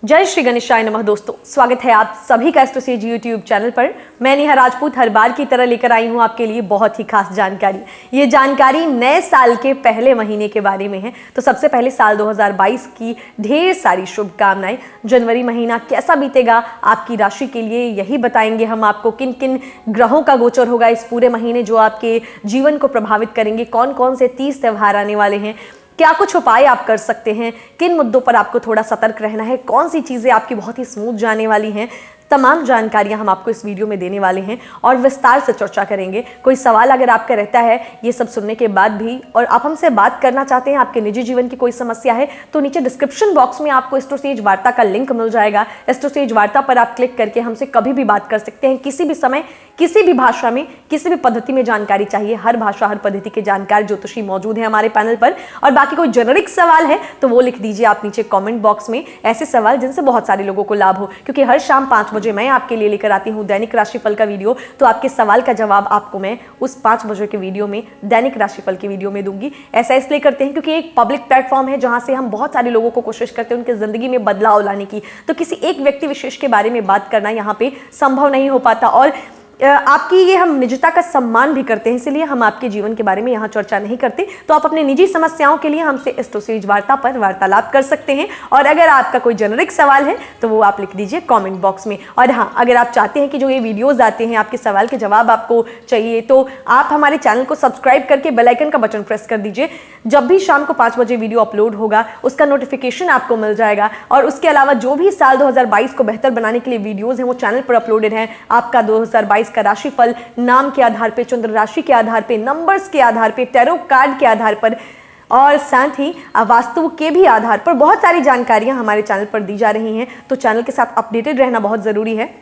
जय श्री गणेशाय नमः। दोस्तों, स्वागत है आप सभी का एस्ट्रोसेज यूट्यूब चैनल पर। मैं नेहा राजपूत हर बार की तरह लेकर आई हूं आपके लिए बहुत ही खास जानकारी। ये जानकारी नए साल के पहले महीने के बारे में है। तो सबसे पहले साल 2022 की ढेर सारी शुभकामनाएं। जनवरी महीना कैसा बीतेगा आपकी राशि के लिए, यही बताएंगे हम आपको। किन किन ग्रहों का गोचर होगा इस पूरे महीने जो आपके जीवन को प्रभावित करेंगे, कौन कौन से 30 त्योहार आने वाले हैं, क्या कुछ उपाय आप कर सकते हैं, किन मुद्दों पर आपको थोड़ा सतर्क रहना है, कौन सी चीज़ें आपकी बहुत ही स्मूथ जाने वाली हैं, तमाम जानकारियां हम आपको इस वीडियो में देने वाले हैं और विस्तार से चर्चा करेंगे। कोई सवाल अगर आपका रहता है ये सब सुनने के बाद भी और आप हमसे बात करना चाहते हैं, आपके निजी जीवन की कोई समस्या है, तो नीचे डिस्क्रिप्शन बॉक्स में आपको एस्ट्रोसेज वार्ता का लिंक मिल जाएगा। एस्ट्रोसेज वार्ता पर आप क्लिक करके हमसे कभी भी बात कर सकते हैं, किसी भी समय, किसी भी भाषा में, किसी भी पद्धति में जानकारी चाहिए। हर भाषा हर पद्धति के जानकार ज्योतिषी मौजूद है हमारे पैनल पर। और बाकी कोई जेनरिक सवाल है तो वो लिख दीजिए आप नीचे कमेंट बॉक्स में, ऐसे सवाल जिनसे बहुत सारे लोगों को लाभ हो। क्योंकि हर शाम 5 बजे मैं आपके लिए लेकर आती हूँ दैनिक राशिफल का वीडियो, तो आपके सवाल का जवाब आपको मैं उस 5 बजे के वीडियो में, दैनिक राशिफल के वीडियो में दूंगी। ऐसा इसलिए करते हैं क्योंकि एक पब्लिक प्लेटफॉर्म है जहां से हम बहुत सारे लोगों को कोशिश करते हैं उनकी जिंदगी में बदलाव लाने की। तो किसी एक व्यक्ति विशेष के बारे में बात करना यहाँ पे संभव नहीं हो पाता और आपकी ये हम निजता का सम्मान भी करते हैं, इसलिए हम आपके जीवन के बारे में यहाँ चर्चा नहीं करते। तो आप अपने निजी समस्याओं के लिए हमसे एस्ट्रोसेज वार्ता पर वार्तालाप कर सकते हैं। और अगर आपका कोई जेनरिक सवाल है तो वो आप लिख दीजिए कमेंट बॉक्स में। और हाँ, अगर आप चाहते हैं कि जो ये वीडियोस आते हैं आपके सवाल के जवाब आपको चाहिए, तो आप हमारे चैनल को सब्सक्राइब करके बेल आइकन का बटन प्रेस कर दीजिए। जब भी शाम को 5 बजे वीडियो अपलोड होगा उसका नोटिफिकेशन आपको मिल जाएगा। और उसके अलावा जो भी साल 2022 को बेहतर बनाने के लिए वीडियोज हैं वो चैनल पर अपलोडेड हैं। आपका 2022 का राशिफल नाम के आधार पे, चंद्र राशि के आधार पे, नंबर्स के आधार पे, टैरो कार्ड के आधार पर और साथ ही वास्तु के भी आधार पर बहुत सारी जानकारियां हमारे चैनल पर दी जा रही हैं। तो चैनल के साथ अपडेटेड रहना बहुत जरूरी है।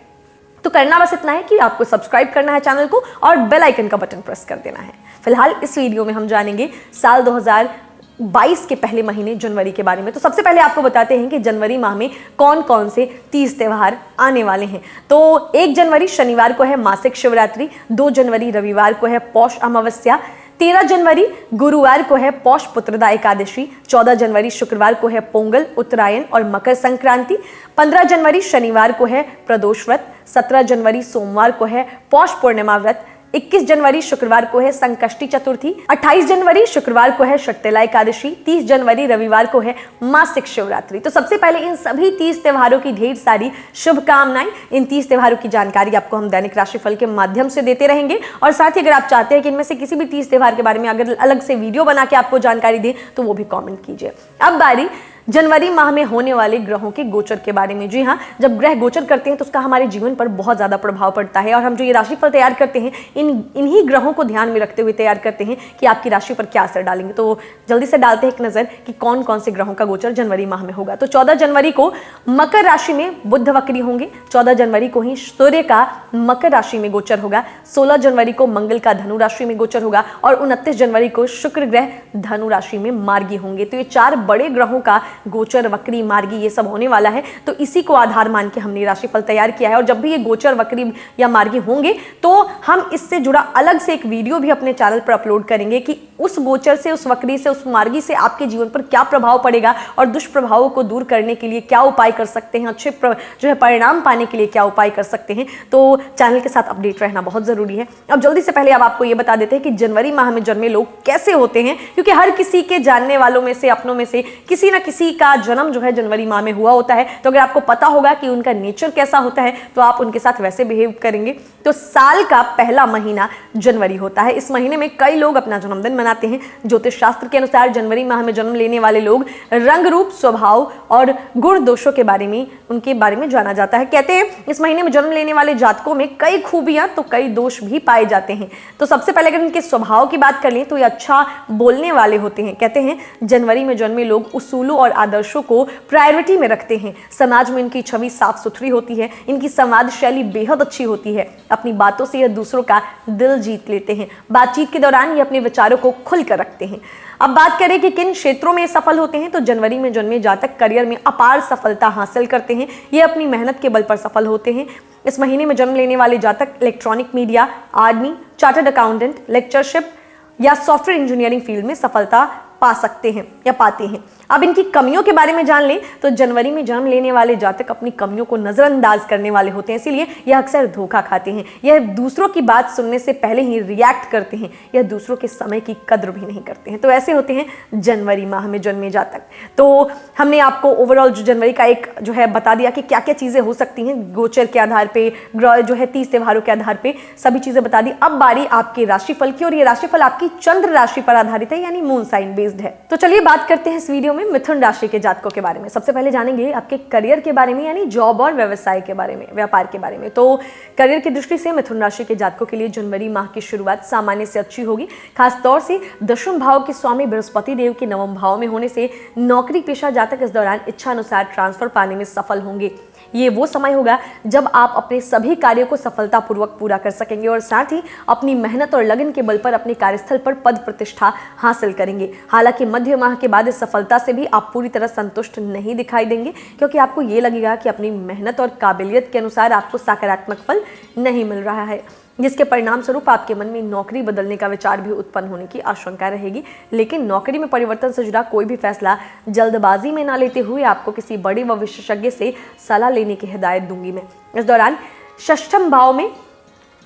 तो करना बस इतना है कि आपको सब्सक्राइब करना है चैनल को और बेल आइकन का बटन प्रेस कर देना है। फिलहाल इस वीडियो में हम जानेंगे साल 2022 के पहले महीने जनवरी के बारे में। तो सबसे पहले आपको बताते हैं कि जनवरी माह में कौन कौन से 30 त्योहार आने वाले हैं। तो 1 जनवरी शनिवार को है मासिक शिवरात्रि, 2 जनवरी रविवार को है पौष अमावस्या, 13 जनवरी गुरुवार को है पौष पुत्रदा एकादशी, 14 जनवरी शुक्रवार को है पोंगल, उत्तरायण और मकर संक्रांति, 15 जनवरी शनिवार को है प्रदोष व्रत, 17 जनवरी सोमवार को है पौष पूर्णिमा व्रत, 21 जनवरी शुक्रवार को है संकष्टी चतुर्थी, 28 जनवरी शुक्रवार को है शक्तिला एकादशी, 30 जनवरी रविवार को है मासिक शिवरात्रि। तो सबसे पहले इन सभी 30 त्योहारों की ढेर सारी शुभकामनाएं। इन 30 त्योहारों की जानकारी आपको हम दैनिक राशिफल के माध्यम से देते रहेंगे। और साथ ही अगर आप चाहते हैं कि इनमें से किसी भी 30 त्योहार के बारे में अगर अलग से वीडियो बना के आपको जानकारी दें तो वो भी कॉमेंट कीजिए। अब बारी जनवरी माह में होने वाले ग्रहों के गोचर के बारे में। जी हाँ, जब ग्रह गोचर करते हैं तो उसका हमारे जीवन पर बहुत ज़्यादा प्रभाव पड़ता है। और हम जो ये राशिफल तैयार करते हैं इन्हीं ग्रहों को ध्यान में रखते हुए तैयार करते हैं कि आपकी राशि पर क्या असर डालेंगे। तो जल्दी से डालते हैं एक नज़र कि कौन कौन से ग्रहों का गोचर जनवरी माह में होगा। तो 14 जनवरी को मकर राशि में बुध वक्री होंगे। 14 जनवरी को ही सूर्य का मकर राशि में गोचर होगा। 16 जनवरी को मंगल का धनु राशि में गोचर होगा और 29 जनवरी को शुक्र ग्रह धनु राशि में मार्गी होंगे। तो ये 4 बड़े ग्रहों का गोचर, वक्री, मार्गी ये सब होने वाला है। तो इसी को आधार मान के हमने राशिफल तैयार किया है। और जब भी ये गोचर, वक्री या मार्गी होंगे तो हम इससे जुड़ा अलग से एक वीडियो भी अपने चैनल पर अपलोड करेंगे कि उस गोचर से, उस वक्री से, उस मार्गी से आपके जीवन पर क्या प्रभाव पड़ेगा और दुष्प्रभावों को दूर करने के लिए क्या उपाय कर सकते हैं, अच्छे जो है परिणाम पाने के लिए क्या उपाय कर सकते हैं। तो चैनल के साथ अपडेट रहना बहुत जरूरी है। अब जल्दी से पहले अब आपको ये बता देते हैं कि जनवरी माह में जन्मे लोग कैसे होते हैं, क्योंकि हर किसी के जानने वालों में से, अपनों में से किसी ना किसी का जन्म जो है जनवरी माह में हुआ होता है। तो अगर आपको पता होगा कि उनका नेचर कैसा होता है तो आप उनके साथ वैसे बिहेव करेंगे। तो साल का पहला महीना जनवरी होता है। इस महीने में कई लोग अपना जन्मदिन मनाते हैं। ज्योतिष शास्त्र के अनुसार जनवरी माह में जन्म लेने वाले लोग रंग, रूप, स्वभाव और गुण दोषों के बारे में, उनके बारे में जाना जाता है। कहते हैं इस महीने में जन्म लेने वाले जातकों में कई खूबियां तो कई दोष भी पाए जाते हैं। तो सबसे पहले अगर इनके स्वभाव की बात कर लें तो ये अच्छा बोलने वाले होते हैं। कहते हैं जनवरी में जन्मे लोग उसूलों और आदर्शों को प्रायोरिटी में रखते हैं। समाज में इनकी छवि साफ सुथरी होती है। इनकी संवाद शैली बेहद अच्छी होती है। अपनी बातों से यह दूसरों का दिल जीत लेते हैं। बातचीत के दौरान ये अपने विचारों को खुलकर रखते हैं। अब बात करें कि किन क्षेत्रों में सफल होते हैं, तो जनवरी में जन्मे जातक करियर में अपार सफलता हासिल करते हैं। ये अपनी मेहनत के बल पर सफल होते हैं। इस महीने में जन्म लेने वाले जातक electronic media, army, chartered accountant, lectureship या सॉफ्टवेयर इंजीनियरिंग फील्ड में सफलता पा सकते हैं या पाते हैं। अब इनकी कमियों के बारे में जान लें तो जनवरी में जन्म लेने वाले जातक अपनी कमियों को नजरअंदाज करने वाले होते हैं, इसीलिए यह अक्सर धोखा खाते हैं। यह दूसरों की बात सुनने से पहले ही रिएक्ट करते हैं। यह दूसरों के समय की कद्र भी नहीं करते हैं। तो ऐसे होते हैं जनवरी माह में जन्मे जातक। तो हमने आपको ओवरऑल जो जनवरी का एक जो है बता दिया कि क्या क्या चीजें हो सकती हैं गोचर के आधार पे, ग्रह जो है 30 त्योहारों के आधार पे सभी चीजें बता दी। अब बारी आपके राशिफल की, और ये राशिफल आपकी चंद्र राशि पर आधारित है, यानी मून साइन बेस्ड है। तो चलिए बात करते हैं इस वीडियो में मिथुन राशि के जातकों के बारे में। सबसे पहले जानेंगे आपके करियर के बारे में, यानी जॉब और व्यवसाय के बारे में, व्यापार के बारे में। तो करियर की दृष्टि से मिथुन राशि के जातकों के लिए जनवरी माह की शुरुआत सामान्य से अच्छी होगी। खासतौर से दशम भाव के स्वामी बृहस्पति देव के नवम भाव में होने से नौकरी पेशा जातक इस दौरान इच्छा अनुसार ट्रांसफर पाने में सफल होंगे। ये वो समय होगा जब आप अपने सभी कार्यों को सफलतापूर्वक पूरा कर सकेंगे और साथ ही अपनी मेहनत और लगन के बल पर अपने कार्यस्थल पर पद प्रतिष्ठा हासिल करेंगे। हालांकि मध्य माह के बाद इस सफलता से भी आप पूरी तरह संतुष्ट नहीं दिखाई देंगे, क्योंकि आपको ये लगेगा कि अपनी मेहनत और काबिलियत के अनुसार आपको सकारात्मक फल नहीं मिल रहा है, जिसके परिणाम स्वरूप आपके मन में नौकरी बदलने का विचार भी उत्पन्न होने की आशंका रहेगी। लेकिन नौकरी में परिवर्तन से जुड़ा कोई भी फैसला जल्दबाजी में ना लेते हुए आपको किसी बड़े व विशेषज्ञ से सलाह लेने की हिदायत दूंगी मैं। इस दौरान षष्ठम भाव में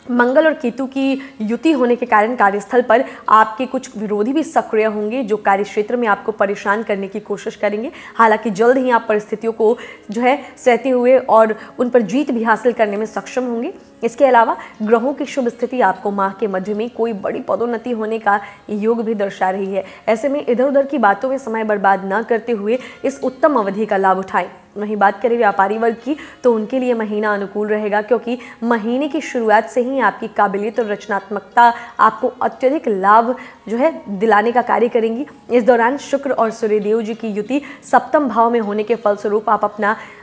मंगल और केतु की युति होने के कारण कार्यस्थल पर आपके कुछ विरोधी भी सक्रिय होंगे, जो कार्य क्षेत्र में आपको परेशान करने की कोशिश करेंगे। हालांकि जल्द ही आप परिस्थितियों को जो है सहते हुए और उन पर जीत भी हासिल करने में सक्षम होंगे। इसके अलावा ग्रहों की शुभ स्थिति आपको माह के मध्य में कोई बड़ी पदोन्नति होने का योग भी दर्शा रही है। ऐसे में इधर उधर की बातों में समय बर्बाद न करते हुए इस उत्तम अवधि का लाभ उठाएं। वहीं बात करें व्यापारी वर्ग की, तो उनके लिए महीना अनुकूल रहेगा, क्योंकि महीने की शुरुआत से ही आपकी काबिलियत और रचनात्मकता आपको अत्यधिक लाभ जो है दिलाने का कार्य करेंगी। इस दौरान शुक्र और सूर्यदेव जी की युति सप्तम भाव में होने के फलस्वरूप आप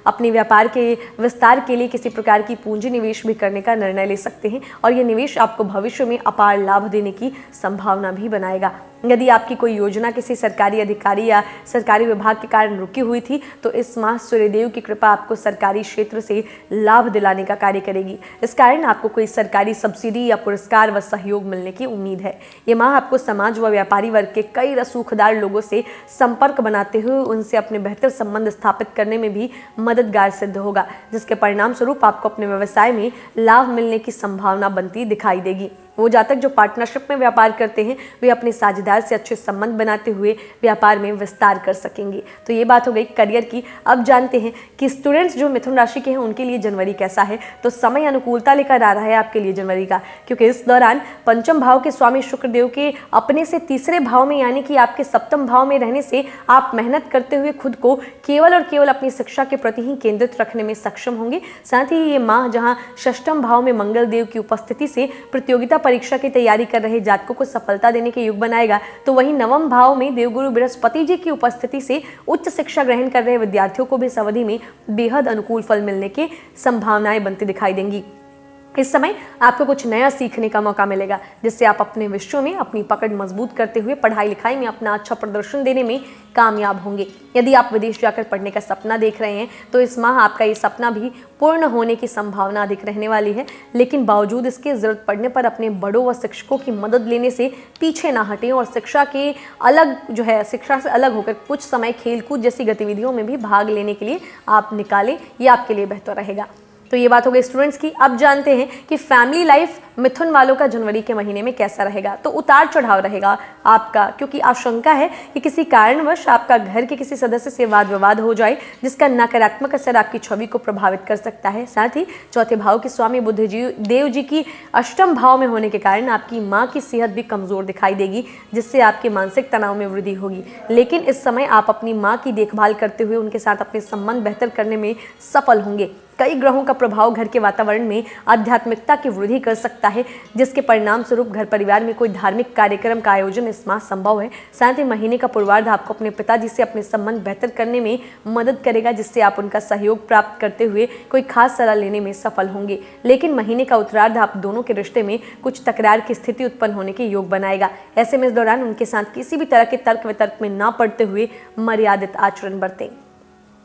अपने व्यापार के विस्तार के लिए किसी प्रकार की पूंजी निवेश भी करने का निर्णय ले सकते हैं, और यह निवेश आपको भविष्य में अपार लाभ देने की संभावना भी बनाएगा। यदि आपकी कोई योजना किसी सरकारी अधिकारी या सरकारी विभाग के कारण रुकी हुई थी, तो इस माह सूर्यदेव की कृपा आपको सरकारी क्षेत्र से लाभ दिलाने का कार्य करेगी। इस कारण आपको कोई सरकारी सब्सिडी या पुरस्कार व सहयोग मिलने की उम्मीद है। ये माह आपको समाज व व्यापारी वर्ग के कई रसूखदार लोगों से संपर्क बनाते हुए उनसे अपने बेहतर संबंध स्थापित करने में भी मददगार सिद्ध होगा, जिसके परिणाम स्वरूप आपको अपने व्यवसाय में लाभ मिलने की संभावना बनती दिखाई देगी। वो जातक जो पार्टनरशिप में व्यापार करते हैं, वे अपने साझेदार से अच्छे संबंध बनाते हुए व्यापार में विस्तार कर सकेंगे। तो ये बात हो गई करियर की। अब जानते हैं कि स्टूडेंट्स जो मिथुन राशि के हैं उनके लिए जनवरी कैसा है। तो समय अनुकूलता लेकर आ रहा है आपके लिए जनवरी का, क्योंकि इस दौरान पंचम भाव के स्वामी शुक्रदेव के अपने से तीसरे भाव में यानी कि आपके सप्तम भाव में रहने से आप मेहनत करते हुए खुद को केवल और केवल अपनी शिक्षा के प्रति ही केंद्रित रखने में सक्षम होंगे। साथ ही ये माह जहाँ षष्ठम भाव में मंगल देव की उपस्थिति से प्रतियोगिता परीक्षा की तैयारी कर रहे जातकों को सफलता देने के योग बनाएगा, तो वहीं नवम भाव में देवगुरु बृहस्पति जी की उपस्थिति से उच्च शिक्षा ग्रहण कर रहे विद्यार्थियों को भी इस अवधि में बेहद अनुकूल फल मिलने की संभावनाएं बनती दिखाई देंगी। इस समय आपको कुछ नया सीखने का मौका मिलेगा, जिससे आप अपने विषयों में अपनी पकड़ मजबूत करते हुए पढ़ाई लिखाई में अपना अच्छा प्रदर्शन देने में कामयाब होंगे। यदि आप विदेश जाकर पढ़ने का सपना देख रहे हैं, तो इस माह आपका ये सपना भी पूर्ण होने की संभावना अधिक रहने वाली है। लेकिन बावजूद इसके जरूरत पड़ने पर अपने बड़ों व शिक्षकों की मदद लेने से पीछे ना हटें और शिक्षा से अलग होकर कुछ समय खेलकूद जैसी गतिविधियों में भी भाग लेने के लिए आप निकालें। ये आपके लिए बेहतर रहेगा। तो ये बात हो गई स्टूडेंट्स की। अब जानते हैं कि फैमिली लाइफ मिथुन वालों का जनवरी के महीने में कैसा रहेगा। तो उतार चढ़ाव रहेगा आपका, क्योंकि आशंका है कि किसी कारणवश आपका घर के किसी सदस्य से वाद विवाद हो जाए, जिसका नकारात्मक असर आपकी छवि को प्रभावित कर सकता है। साथ ही चौथे भाव के स्वामी बुध देव जी की अष्टम भाव में होने के कारण आपकी माँ की सेहत भी कमजोर दिखाई देगी, जिससे आपके मानसिक तनाव में वृद्धि होगी। लेकिन इस समय आप अपनी माँ की देखभाल करते हुए उनके साथ अपने संबंध बेहतर करने में सफल होंगे। कई ग्रहों का प्रभाव घर के वातावरण में आध्यात्मिकता की वृद्धि कर सकता है, जिसके परिणाम स्वरूप घर परिवार में कोई धार्मिक कार्यक्रम का आयोजन इस माह संभव है। साथ ही महीने का पूर्वार्ध आपको अपने पिताजी से अपने संबंध बेहतर करने में मदद करेगा, जिससे आप उनका सहयोग प्राप्त करते हुए कोई खास सलाह लेने में सफल होंगे। लेकिन महीने का उत्तरार्ध आप दोनों के रिश्ते में कुछ तकरार की स्थिति उत्पन्न होने के योग बनाएगा। ऐसे में इस दौरान उनके साथ किसी भी तरह के तर्क वितर्क में ना पड़ते हुए मर्यादित आचरण बरतें।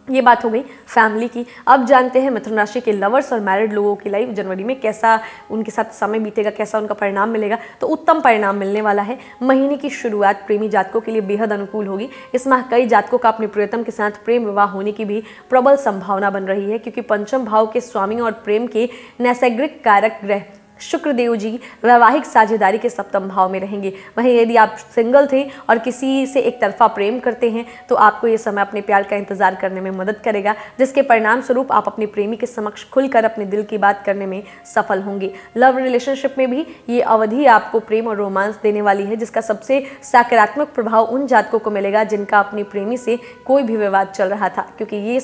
ये बात हो गई फैमिली की। अब जानते हैं मिथुन राशि के लवर्स और मैरिड लोगों की लाइफ जनवरी में कैसा उनके साथ समय बीतेगा, कैसा उनका परिणाम मिलेगा। तो उत्तम परिणाम मिलने वाला है। महीने की शुरुआत प्रेमी जातकों के लिए बेहद अनुकूल होगी। इस माह कई जातकों का अपने प्रियतम के साथ प्रेम विवाह होने की भी प्रबल संभावना बन रही है, क्योंकि पंचम भाव के स्वामी और प्रेम के नैसर्गिक कारक ग्रह शुक्र देव जी वैवाहिक साझेदारी के सप्तम भाव में रहेंगे। वहीं यदि आप सिंगल थे और किसी से एक तरफा प्रेम करते हैं तो आपको ये समय अपने प्यार का इंतजार करने में मदद करेगा, जिसके परिणाम स्वरूप आप अपने प्रेमी के समक्ष खुलकर अपने दिल की बात करने में सफल होंगे। लव रिलेशनशिप में भी ये अवधि आपको प्रेम और रोमांस देने वाली है, जिसका सबसे सकारात्मक प्रभाव उन जातकों को मिलेगा जिनका अपने प्रेमी से कोई भी विवाद चल रहा था, क्योंकि ये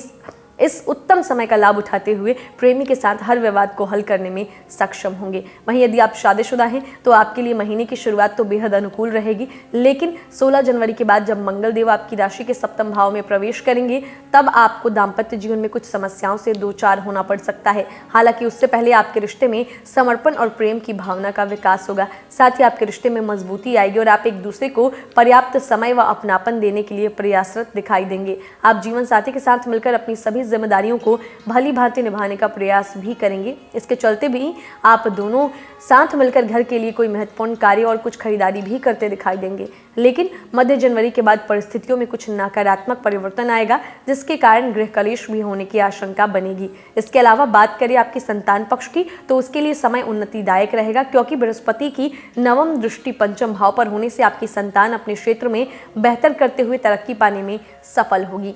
इस उत्तम समय का लाभ उठाते हुए प्रेमी के साथ हर विवाद को हल करने में सक्षम होंगे। वहीं यदि आप शादीशुदा हैं तो आपके लिए महीने की शुरुआत तो बेहद अनुकूल रहेगी, लेकिन 16 जनवरी के बाद जब मंगल देव आपकी राशि के सप्तम भाव में प्रवेश करेंगे तब आपको दाम्पत्य जीवन में कुछ समस्याओं से दो चार होना पड़ सकता है। हालांकि उससे पहले आपके रिश्ते में समर्पण और प्रेम की भावना का विकास होगा। साथ ही आपके रिश्ते में मजबूती आएगी और आप एक दूसरे को पर्याप्त समय व अपनापन देने के लिए प्रयासरत दिखाई देंगे। आप जीवन साथी के साथ मिलकर अपनी सभी जिम्मेदारियों को भली भांति निभाने का प्रयास भी करेंगे। इसके चलते भी आप दोनों साथ मिलकर घर के लिए कोई महत्वपूर्ण कार्य और कुछ खरीदारी भी करते दिखाई देंगे। लेकिन मध्य जनवरी के बाद परिस्थितियों में कुछ नकारात्मक परिवर्तन आएगा, जिसके कारण गृह कलेश भी होने की आशंका बनेगी। इसके अलावा बात करें आपकी संतान पक्ष की तो उसके लिए समय उन्नतिदायक रहेगा, क्योंकि बृहस्पति की नवम दृष्टि पंचम भाव पर होने से आपकी संतान अपने क्षेत्र में बेहतर करते हुए तरक्की पाने में सफल होगी।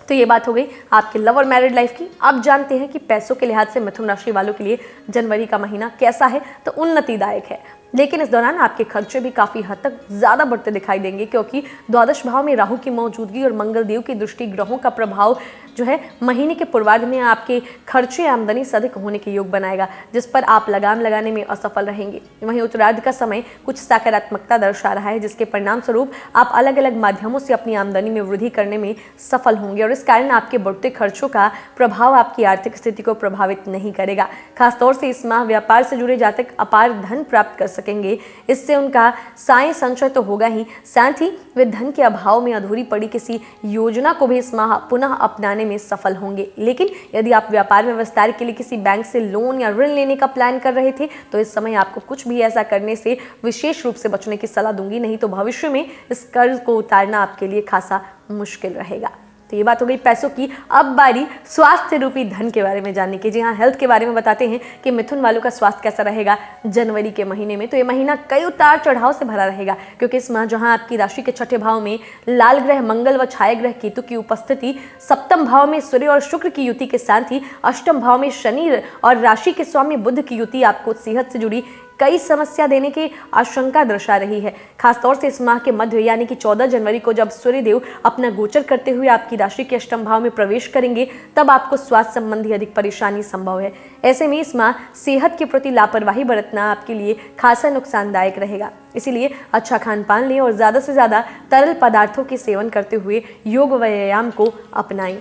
तो ये बात हो गई आपके लव और मैरिड लाइफ की। अब जानते हैं कि पैसों के लिहाज से मिथुन राशि वालों के लिए जनवरी का महीना कैसा है। तो उन्नतिदायक है, लेकिन इस दौरान आपके खर्चे भी काफ़ी हद तक ज़्यादा बढ़ते दिखाई देंगे, क्योंकि द्वादश भाव में राहु की मौजूदगी और मंगल देव की दृष्टि ग्रहों का प्रभाव जो है महीने के पूर्वार्ध में आपके खर्चे आमदनी से अधिक होने के योग बनाएगा, जिस पर आप लगाम लगाने में असफल रहेंगे। वहीं उत्तरार्ध का समय कुछ सकारात्मकता दर्शा रहा है, जिसके परिणाम स्वरूप आप अलग अलग माध्यमों से अपनी आमदनी में वृद्धि करने में सफल होंगे और इस कारण आपके बढ़ते खर्चों का प्रभाव आपकी आर्थिक स्थिति को प्रभावित नहीं करेगा। खासतौर से इस माह व्यापार से जुड़े जातक अपार धन प्राप्त कर सकेंगे। इससे उनका साय संचय तो होगा ही, साथ ही वे धन के अभाव में अधूरी पड़ी किसी योजना को भी इस माह पुनः अपनाने में सफल होंगे। लेकिन यदि आप व्यापार में विस्तार के लिए किसी बैंक से लोन या ऋण लेने का प्लान कर रहे थे तो इस समय आपको कुछ भी ऐसा करने से विशेष रूप से बचने की सलाह दूंगी, नहीं तो भविष्य में इस कर्ज को उतारना आपके लिए खासा मुश्किल रहेगा। तो ये बात हो गई पैसों की। अब बारी स्वास्थ्य रूपी धन के बारे में जानने की। जी हाँ, हेल्थ के बारे में बताते हैं कि मिथुन वालों का स्वास्थ्य कैसा रहेगा जनवरी के महीने में। तो ये महीना कई उतार चढ़ाव से भरा रहेगा, क्योंकि इस माह जहां आपकी राशि के छठे भाव में लाल ग्रह मंगल व छाया ग्रह केतु की उपस्थिति, सप्तम भाव में सूर्य और शुक्र की युति के साथ ही अष्टम भाव में शनि और राशि के स्वामी बुध की युति आपको सेहत से जुड़ी कई समस्या देने की आशंका दर्शा रही है। खासतौर से इस माह के मध्य यानी कि 14 जनवरी को जब सूर्यदेव अपना गोचर करते हुए आपकी राशि के अष्टम भाव में प्रवेश करेंगे तब आपको स्वास्थ्य संबंधी अधिक परेशानी संभव है। ऐसे में इस माह सेहत के प्रति लापरवाही बरतना आपके लिए खासा नुकसानदायक रहेगा। इसीलिए अच्छा खान पान लें और ज़्यादा से ज़्यादा तरल पदार्थों के सेवन करते हुए योग व्यायाम को अपनाएं।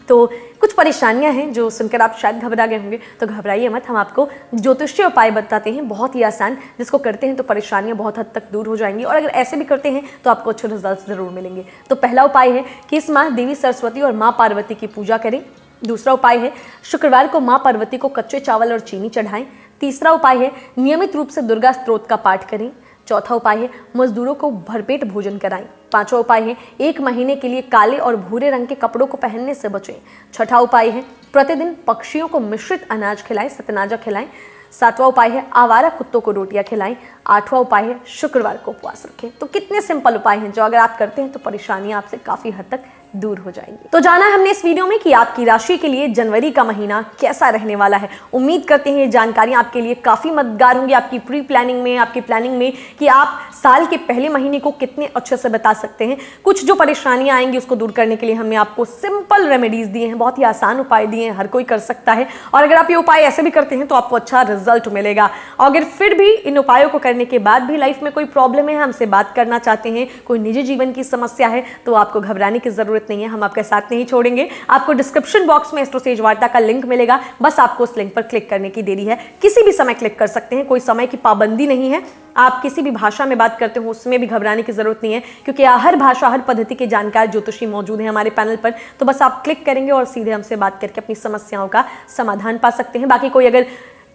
तो कुछ परेशानियां हैं जो सुनकर आप शायद घबरा गए होंगे, तो घबराइए मत। हम आपको ज्योतिषीय उपाय बताते हैं, बहुत ही आसान, जिसको करते हैं तो परेशानियां बहुत हद तक दूर हो जाएंगी और अगर ऐसे भी करते हैं तो आपको अच्छे रिजल्ट जरूर मिलेंगे। तो पहला उपाय है कि इस माह देवी सरस्वती और माँ पार्वती की पूजा करें। दूसरा उपाय है शुक्रवार को माँ पार्वती को कच्चे चावल और चीनी चढ़ाएं। तीसरा उपाय है नियमित रूप से दुर्गा स्तोत्र का पाठ करें। चौथा उपाय है मजदूरों को भरपेट भोजन कराएं। पांचवा उपाय है 1 महीने के लिए काले और भूरे रंग के कपड़ों को पहनने से बचें। छठा उपाय है प्रतिदिन पक्षियों को मिश्रित अनाज खिलाएं, सतनाजा खिलाएं। सातवां उपाय है आवारा कुत्तों को रोटियां खिलाएं। आठवां उपाय है शुक्रवार को उपवास रखें। तो कितने सिंपल उपाय हैं जो अगर आप करते हैं तो परेशानियां आपसे काफी हद तक दूर हो जाएंगी। तो जाना हमने इस वीडियो में कि आपकी राशि के लिए जनवरी का महीना कैसा रहने वाला है। उम्मीद करते हैं ये जानकारियां आपके लिए काफी मददगार होंगी आपकी प्री प्लानिंग में, आपकी प्लानिंग में कि आप साल के पहले महीने को कितने अच्छे से बता सकते हैं। कुछ जो परेशानियां आएंगी उसको दूर करने के लिए हमने आपको सिंपल रेमेडीज दिए हैं, बहुत ही आसान उपाय दिए हैं, हर कोई कर सकता है। और अगर आप ये उपाय ऐसे भी करते हैं तो आपको अच्छा रिजल्ट मिलेगा। और अगर फिर भी इन उपायों को करने के बाद भी लाइफ में कोई प्रॉब्लम है, हमसे बात करना चाहते हैं, कोई निजी जीवन की समस्या है, तो आपको घबराने की जरूरत जरूरत नहीं है, हम आपका साथ नहीं छोड़ेंगे। आपको डिस्क्रिप्शन बॉक्स में एस्ट्रो सेज वार्ता का लिंक मिलेगा, बस आपको उस लिंक पर क्लिक करने की देरी है। किसी भी समय क्लिक कर सकते हैं, कोई समय की पाबंदी नहीं है। आप किसी भी भाषा में बात करते हो उसमें भी घबराने की जरूरत नहीं है, क्योंकि हर भाषा हर पद्धति के जानकार ज्योतिषी मौजूद हैं हमारे पैनल पर। तो बस आप क्लिक करेंगे और सीधे हमसे बात करके अपनी समस्याओं का समाधान पा सकते हैं। बाकी कोई अगर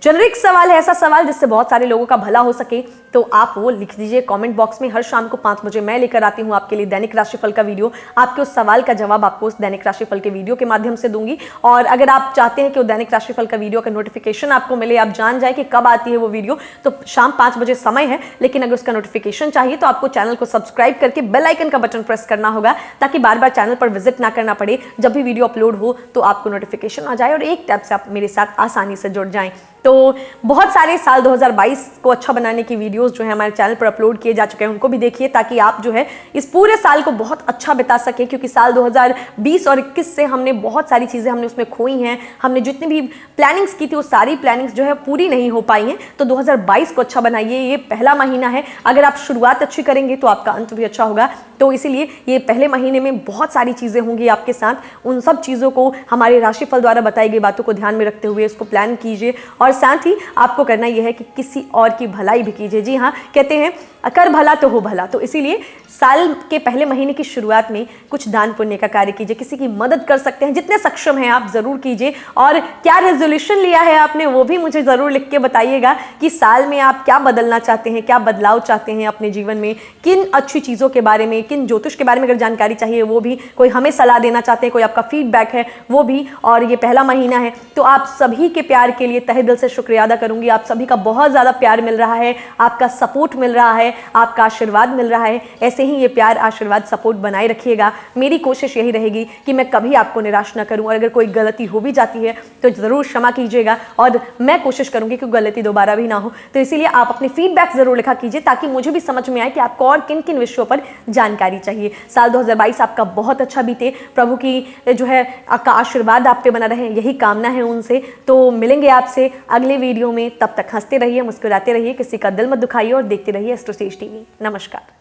जेनरिक सवाल है, ऐसा सवाल जिससे बहुत सारे लोगों का भला हो सके, तो आप वो लिख दीजिए कमेंट बॉक्स में। हर शाम को 5 बजे मैं लेकर आती हूँ आपके लिए दैनिक राशिफल का वीडियो। आपके उस सवाल का जवाब आपको उस दैनिक राशिफल के वीडियो के माध्यम से दूंगी। और अगर आप चाहते हैं कि वो दैनिक राशिफल का वीडियो का नोटिफिकेशन आपको मिले, आप जान जाए कि कब आती है वो वीडियो, तो शाम 5 बजे समय है। लेकिन अगर उसका नोटिफिकेशन चाहिए तो आपको चैनल को सब्सक्राइब करके बेल आइकन का बटन प्रेस करना होगा, ताकि बार बार चैनल पर विजिट ना करना पड़े। जब भी वीडियो अपलोड हो तो आपको नोटिफिकेशन आ जाए और एक टैप से आप मेरे साथ आसानी से जुड़ जाएं। तो बहुत सारे साल 2022 को अच्छा बनाने की वीडियोस जो है हमारे चैनल पर अपलोड किए जा चुके हैं, उनको भी देखिए, ताकि आप जो है इस पूरे साल को बहुत अच्छा बिता सके। क्योंकि साल 2020 और 21 से हमने बहुत सारी चीज़ें हमने उसमें खोई हैं। हमने जितनी भी प्लानिंग्स की थी वो सारी प्लानिंग्स जो है पूरी नहीं हो पाई हैं। तो 2022 को अच्छा बनाइए। ये पहला महीना है, अगर आप शुरुआत अच्छी करेंगे तो आपका अंत भी अच्छा होगा। तो इसीलिए ये पहले महीने में बहुत सारी चीज़ें होंगी आपके साथ। उन सब चीज़ों को हमारे राशिफल द्वारा बताई गई बातों को ध्यान में रखते हुए इसको प्लान कीजिए। और साथ ही आपको करना यह है कि किसी और की भलाई भी कीजिए। जी हाँ, कहते हैं कर भला तो हो भला। तो इसीलिए साल के पहले महीने की शुरुआत में कुछ दान पुण्य का कार्य कीजिए, किसी की मदद कर सकते हैं, जितने सक्षम हैं आप जरूर कीजिए। और क्या रेजोल्यूशन लिया है आपने वो भी मुझे जरूर लिख के बताइएगा कि साल में आप क्या बदलना चाहते हैं, क्या बदलाव चाहते हैं अपने जीवन में, किन अच्छी चीज़ों के बारे में, किन ज्योतिष के बारे में अगर जानकारी चाहिए वो भी, कोई हमें सलाह देना चाहते हैं, कोई आपका फीडबैक है वो भी। और ये पहला महीना है तो आप सभी के प्यार के लिए तहे दिल से शुक्रिया अदा करूंगी। आप सभी का बहुत ज़्यादा प्यार मिल रहा है, आपका सपोर्ट मिल रहा है, आपका आशीर्वाद मिल रहा है। ऐसे ही ये प्यार आशीर्वाद सपोर्ट बनाए रखिएगा। मेरी कोशिश यही रहेगी कि मैं कभी आपको निराश ना करूं। और अगर कोई गलती हो भी जाती है तो ज़रूर क्षमा कीजिएगा, और मैं कोशिश करूंगी कि गलती दोबारा भी ना हो। तो इसीलिए आप अपने फीडबैक ज़रूर लिखा कीजिए, ताकि मुझे भी समझ में आए कि आपको और किन किन विषयों पर जानकारी चाहिए। साल 2022 आपका बहुत अच्छा बीते, प्रभु की जो है आपका आशीर्वाद आप पे बना रहे, यही कामना है उनसे। तो मिलेंगे आपसे अगले वीडियो में, तब तक हंसते रहिए, मुस्कुराते रहिए, किसी का दिल मत दुखाइए और देखते रहिए एस्ट्रो सेज टीवी। नमस्कार।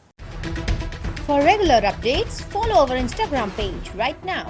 For regular updates, follow our Instagram page right now.